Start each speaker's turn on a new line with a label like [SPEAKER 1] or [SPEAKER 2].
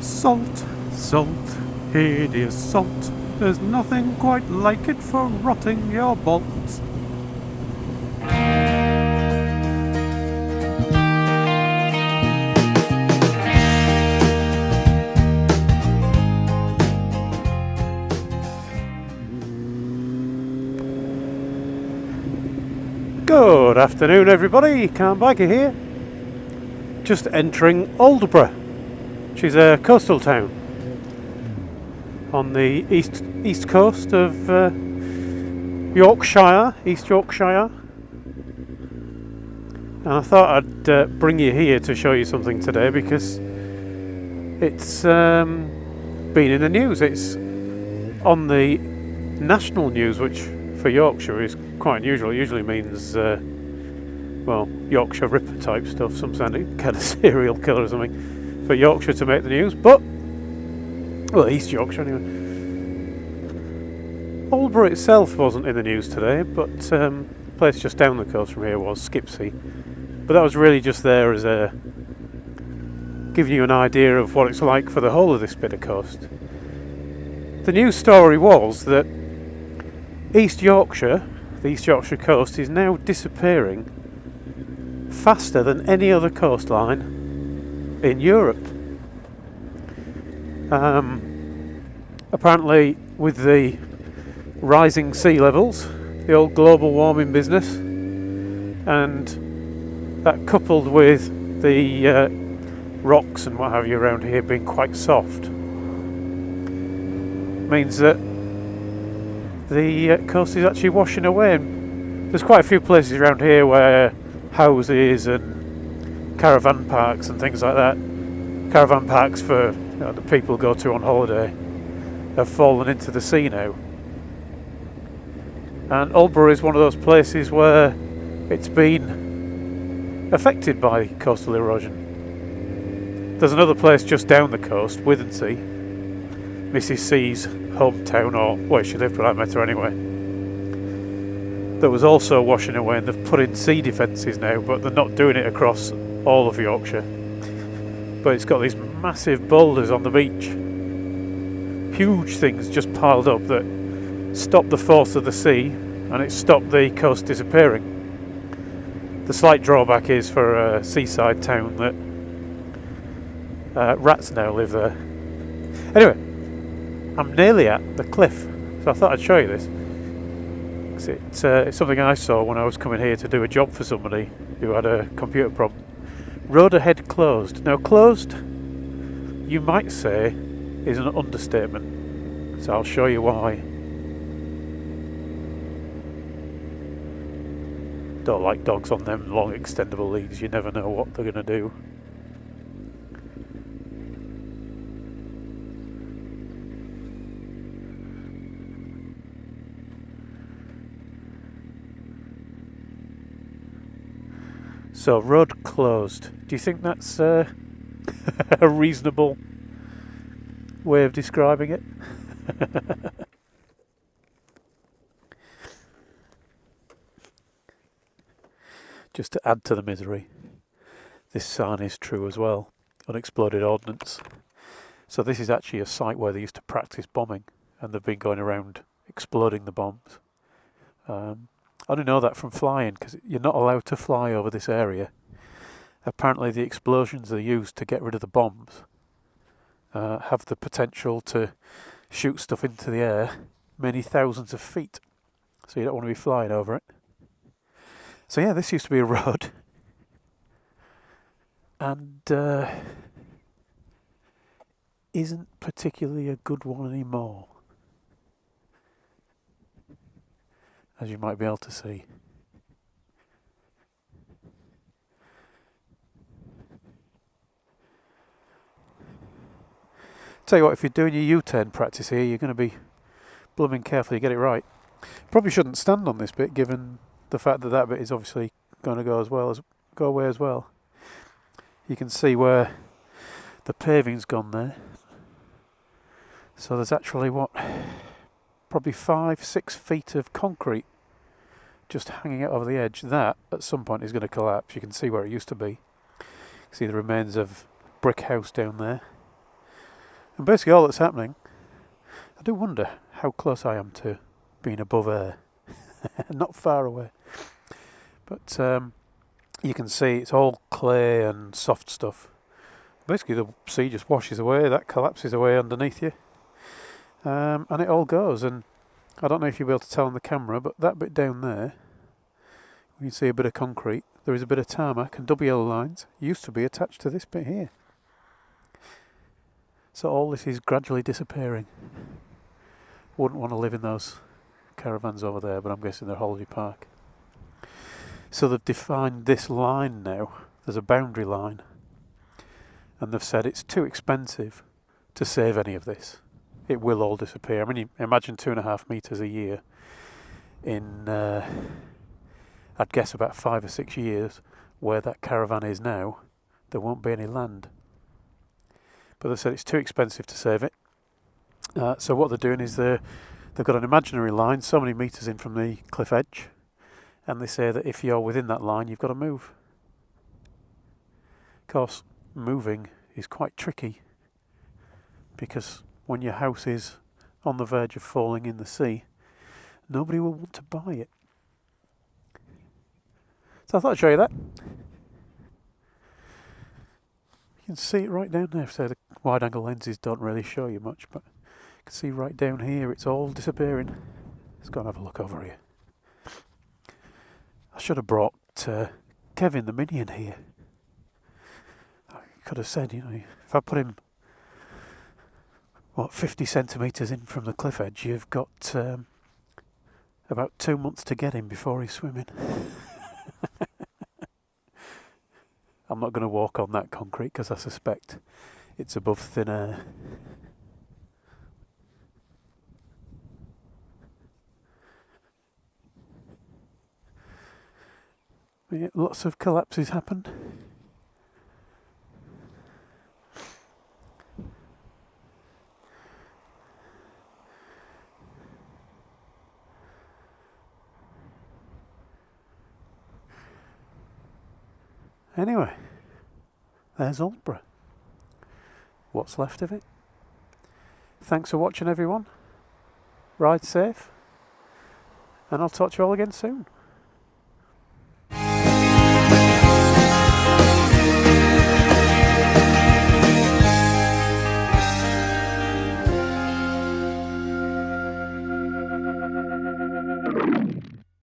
[SPEAKER 1] Salt, salt, hideous salt. There's nothing quite like it for rotting your bolts. Good afternoon, everybody. Cam Biker here. Just entering Aldbrough, which is a coastal town on the east coast of Yorkshire, East Yorkshire. And I thought I'd bring you here to show you something today because it's been in the news. It's on the national news, which for Yorkshire is quite unusual. It usually means, well, Yorkshire Ripper type stuff, some kind of serial killer or something, for Yorkshire to make the news. But, well, East Yorkshire anyway. Aldbrough itself wasn't in the news today, but the place just down the coast from here was Skipsea. But that was really just there as a giving you an idea of what it's like for the whole of this bit of coast. The news story was that East Yorkshire, the East Yorkshire coast, is now disappearing faster than any other coastline in Europe. Apparently, with the rising sea levels, the old global warming business, and that coupled with the rocks and what have you around here being quite soft, means that the coast is actually washing away. And there's quite a few places around here where houses and caravan parks and things like that, caravan parks for the people go to on holiday, have fallen into the sea now. And Aldbrough is one of those places where it's been affected by coastal erosion. There's another place just down the coast, Withensea, Mrs. C's hometown, or where she lived when I met her anyway, that was also washing away, and they've put in sea defences now, but they're not doing it across all of Yorkshire. But it's got these massive boulders on the beach, huge things just piled up that stop the force of the sea, and it stopped the coast disappearing. The slight drawback is for a seaside town that rats now live there. Anyway, I'm nearly at the cliff, so I thought I'd show you this. It's something I saw when I was coming here to do a job for somebody who had a computer problem. Road ahead closed. Now, closed, you might say, is an understatement, so I'll show you why. Don't like dogs on them long extendable leads, you never know what they're going to do. So, road closed. Do you think that's a reasonable way of describing it? Just to add to the misery, this sign is true as well. Unexploded ordnance. So this is actually a site where they used to practice bombing, and they've been going around exploding the bombs. I only know that from flying, because you're not allowed to fly over this area. Apparently the explosions they used to get rid of the bombs have the potential to shoot stuff into the air many thousands of feet. So you don't want to be flying over it. So yeah, this used to be a road. And isn't particularly a good one anymore, as you might be able to see. Tell you what, if you're doing your U-turn practice here, you're going to be blooming careful you get it right. Probably shouldn't stand on this bit, given the fact that that bit is obviously going to go away as well. You can see where the paving's gone there. So there's actually probably 5-6 feet of concrete just hanging out over the edge. That at some point is going to collapse. You can see where it used to be. You see the remains of brick house down there. And basically all that's happening, I do wonder how close I am to being above air. Not far away. But you can see it's all clay and soft stuff. Basically the sea just washes away, that collapses away underneath you. And it all goes. And I don't know if you'll be able to tell on the camera, but that bit down there, you can see a bit of concrete. There is a bit of tarmac and double yellow lines. Used to be attached to this bit here. So all this is gradually disappearing. Wouldn't want to live in those caravans over there, but I'm guessing they're holiday park. So they've defined this line now. There's a boundary line. And they've said it's too expensive to save any of this. It will all disappear. I mean, you imagine 2.5 metres a year in, I'd guess about 5 or 6 years, where that caravan is now, there won't be any land. But they said it's too expensive to save it. So what they're doing is they've got an imaginary line so many metres in from the cliff edge, and they say that if you're within that line you've got to move. Of course, moving is quite tricky, because when your house is on the verge of falling in the sea, nobody will want to buy it. So I thought I'd show you that. You can see it right down there. So the wide angle lenses don't really show you much, but you can see right down here it's all disappearing. Let's go and have a look over here. I should have brought Kevin the Minion here. I could have said, you know, if I put him 50 centimetres in from the cliff edge, you've got about 2 months to get him before he's swimming. I'm not going to walk on that concrete because I suspect it's above thin air. Yeah, lots of collapses happened. Anyway, there's Aldbrough. What's left of it. Thanks for watching, everyone. Ride safe, and I'll talk to you all again soon.